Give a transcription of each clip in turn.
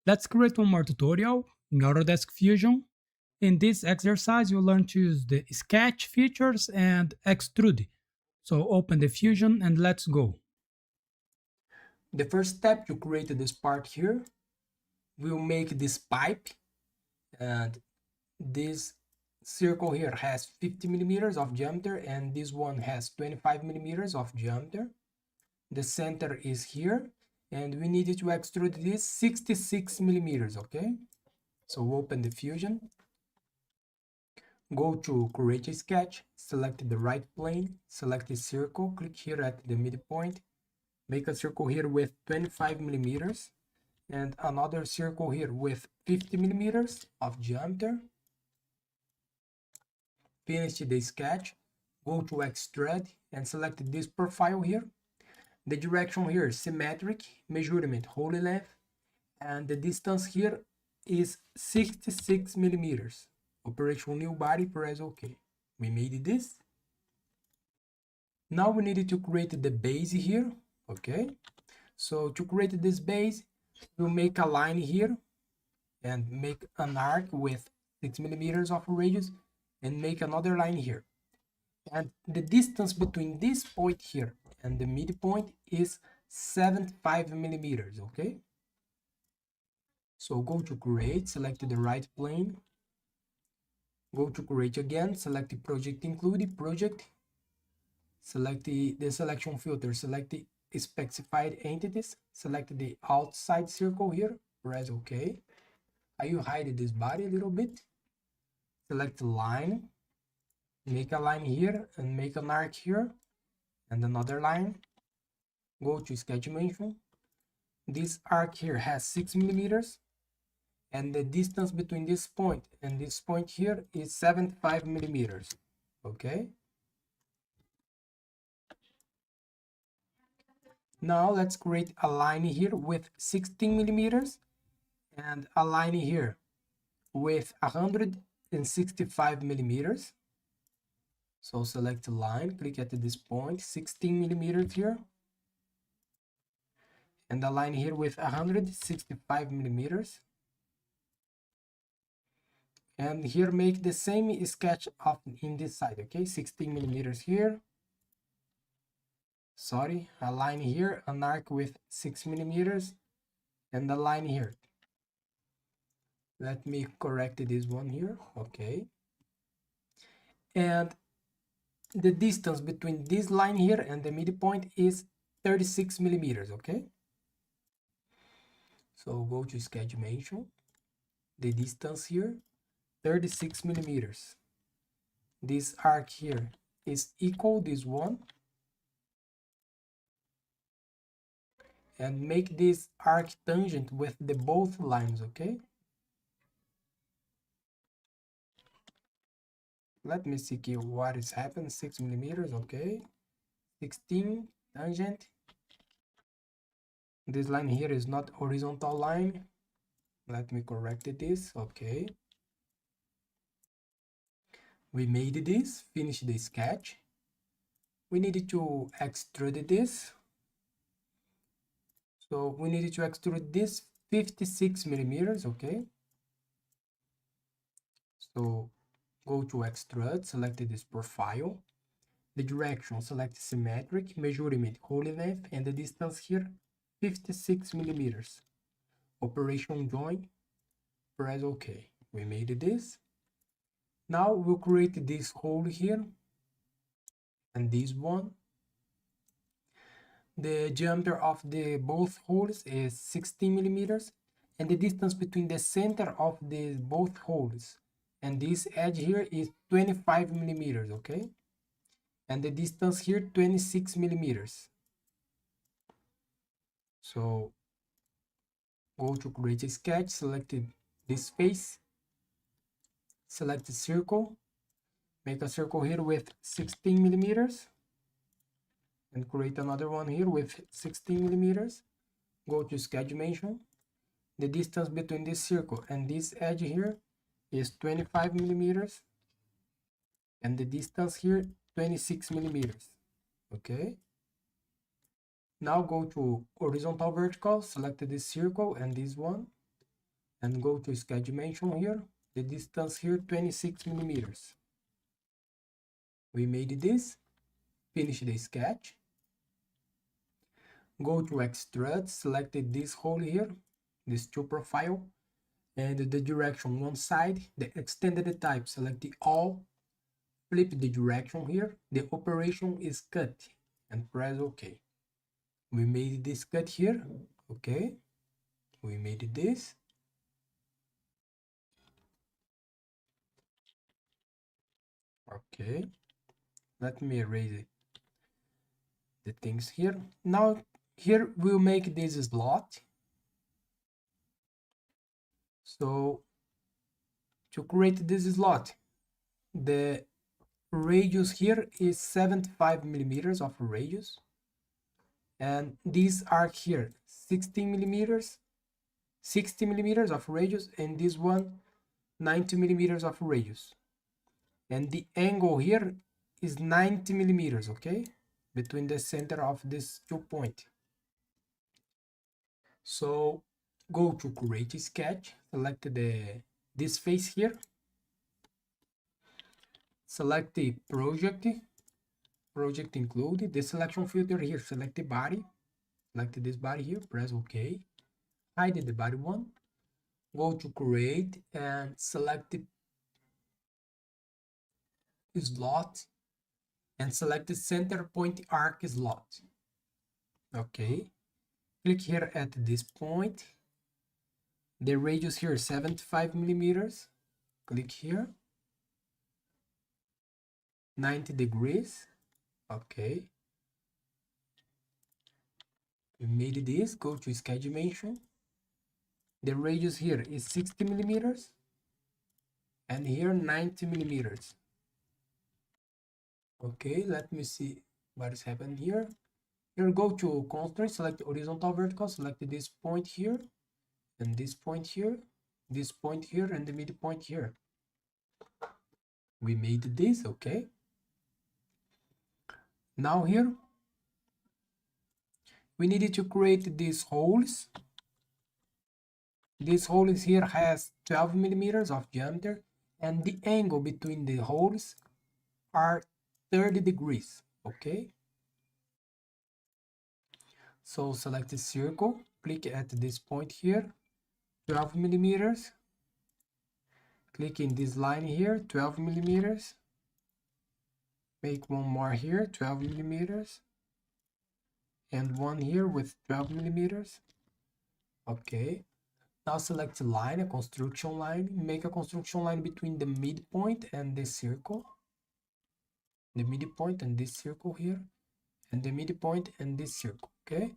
Let's create one more tutorial in Autodesk Fusion. In this exercise, you'll learn to use the sketch features and extrude. So open the Fusion and let's go. The first step, you create this part here. We'll make this pipe, and this circle here has 50 millimeters of diameter and this one has 25 millimeters of diameter. The center is here and we need to extrude this 66 millimeters. Okay, so open the Fusion, go to create a sketch, select the right plane, select the circle, click here at the midpoint, make a circle here with 25 millimeters and another circle here with 50 millimeters of diameter. Finish the sketch, go to Extrude and select this profile here. The direction here is symmetric, measurement wholly length, and the distance here is 66 millimeters. Operation new body, press OK. We made this. Now we need to create the base here. Okay, so to create this base, we'll make a line here and make an arc with 6 millimeters of radius and make another line here. And the distance between this point here and the midpoint is 75 millimeters. Okay, so go to create, select the right plane, go to create again, select the project include project, select the selection filter, select the specified entities, select the outside circle here, press OK. I will hide this body a little bit, select line, make a line here and make an arc here and another line. Go to sketch dimension. This arc here has 6 millimeters and the distance between this point and this point here is 75 millimeters. Okay, now let's create a line here with 16 millimeters and a line here with 165 millimeters. So select the line, click at this point, 16 millimeters here, and a line here with 165 millimeters. And here make the same sketch of in this side. Okay, 16 millimeters here. Sorry, a line here, an arc with 6 millimeters, and a line here. Let me correct this one here. Okay, and the distance between this line here and the midpoint is 36 millimeters. Okay, so go to sketch dimension, the distance here 36 millimeters. This arc here is equal this one, and make this arc tangent with the both lines. Okay, let me see here what is happening. 6 millimeters. Okay, 16 tangent. This line here is not horizontal line. Let me correct this. Okay, we made this, finish the sketch. We needed to extrude this, so we needed to extrude this 56 millimeters. Okay, so go to extrude, select this profile, the direction select symmetric, measurement wholly length, and the distance here 56 millimeters. Operation join, press OK. We made this. Now we'll create this hole here and this one. The diameter of the both holes is 16 millimeters and the distance between the center of the both holes and this edge here is 25 millimeters. Okay, and the distance here 26 millimeters. So go to create a sketch, select this face, select the circle, make a circle here with 16 millimeters and create another one here with 16 millimeters. Go to sketch dimension. The distance between this circle and this edge here is 25 millimeters and the distance here 26 millimeters. Okay, now go to horizontal vertical, select this circle and this one, and go to sketch dimension here. The distance here 26 millimeters. We made this. Finish the sketch. Go to extrude, select this hole here, this two profile, and the direction one side, the extended type, select the all, flip the direction here, the operation is cut, and press OK. We made this cut here, okay, we made this. Okay, let me erase the things here. Now here we'll make this slot. So to create this slot, the radius here is 75 millimeters of radius, and these are here 16 millimeters, 60 millimeters of radius, and this one 90 millimeters of radius, and the angle here is 90 millimeters, okay, between the center of this 2 point. So go to create a sketch, select this face here, select the project include the selection filter here, select the body, select this body here, press OK, hide the body one, go to create and select the slot and select the center point arc slot. Okay, click here at this point, the radius here is 75 millimeters, click here, 90 degrees. Okay, we made this. Go to sketch dimension, the radius here is 60 millimeters and here 90 millimeters. Okay, let me see what is happening here. Here, go to constraint, select horizontal vertical, select this point here and this point here, this point here, and the midpoint here. We made this. Okay, now here we needed to create these holes. This hole here has 12 millimeters of diameter, and the angle between the holes are 30 degrees. Okay, so select the circle, click at this point here, 12 millimeters, click in this line here, 12 millimeters, make one more here, 12 millimeters, and one here with 12 millimeters. Okay, now select a line, a construction line, make a construction line between the midpoint and this circle, the midpoint and this circle here, and the midpoint and this circle. Okay,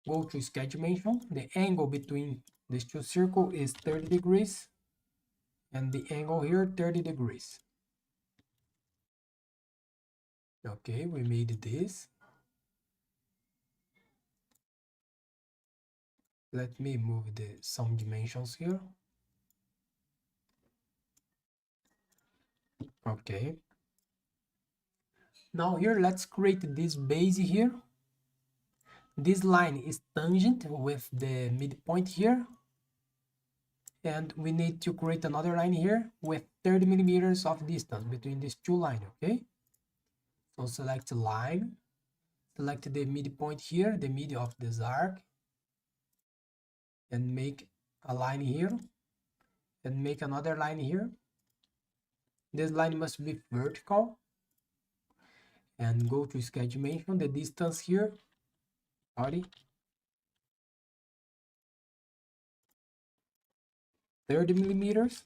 go to sketch dimension, the angle between these two circles is 30 degrees, and the angle here 30 degrees. Okay, we made this. Let me move some dimensions here. Okay, now here let's create this base here. This line is tangent with the midpoint here, and we need to create another line here with 30 millimeters of distance between these two lines. Okay, so select line, select the midpoint here, the mid of this arc, and make a line here, and make another line here. This line must be vertical, and go to sketch dimension, the distance here, 30 millimeters.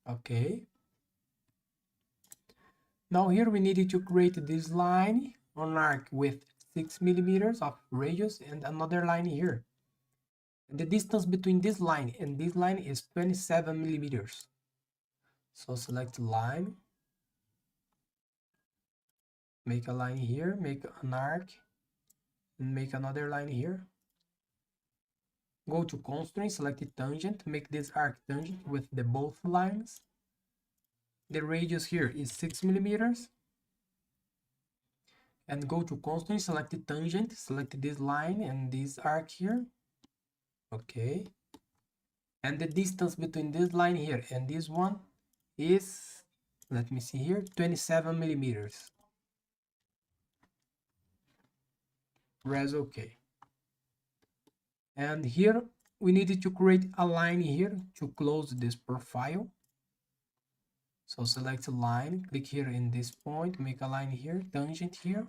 Okay, now here we needed to create this line on arc with 6 millimeters of radius and another line here. The distance between this line and this line is 27 millimeters. So select line, make a line here, make an arc, and make another line here. Go to constraint, select the tangent, make this arc tangent with the both lines. The radius here is 6 millimeters. And go to constraint, select the tangent, select this line and this arc here. Okay. And the distance between this line here and this one is, let me see here, 27 millimeters. Press OK. And here we needed to create a line here to close this profile. So select a line, click here in this point, make a line here, tangent here.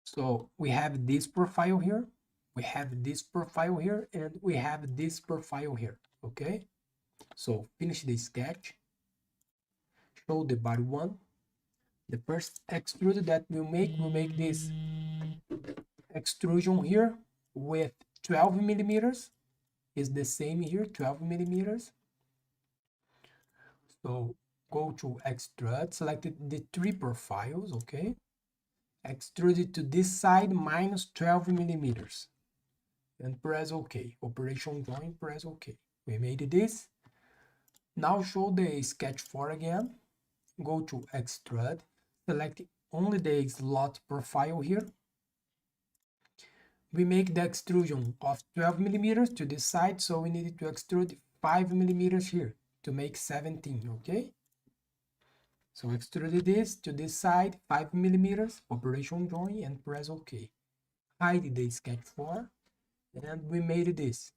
So we have this profile here, we have this profile here, and we have this profile here, okay? So finish the sketch, show the body one. The first extrude that we'll make this extrusion here with 12 millimeters. Is the same here, 12 millimeters. So go to extrude, select the three profiles, okay? Extrude it to this side minus 12 millimeters. And press OK. Operation join, press OK. We made this. Now show the sketch 4 again. Go to extrude, select only the slot profile here. We make the extrusion of 12 millimeters to this side, so we need to extrude 5 millimeters here to make 17, okay? So extrude this to this side, 5 millimeters, operation join, and press OK. Hide the sketch 4, and we made this.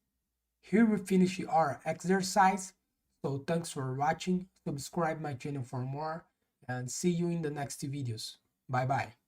Here we finish our exercise. So thanks for watching, subscribe my channel for more, and see you in the next videos. Bye bye.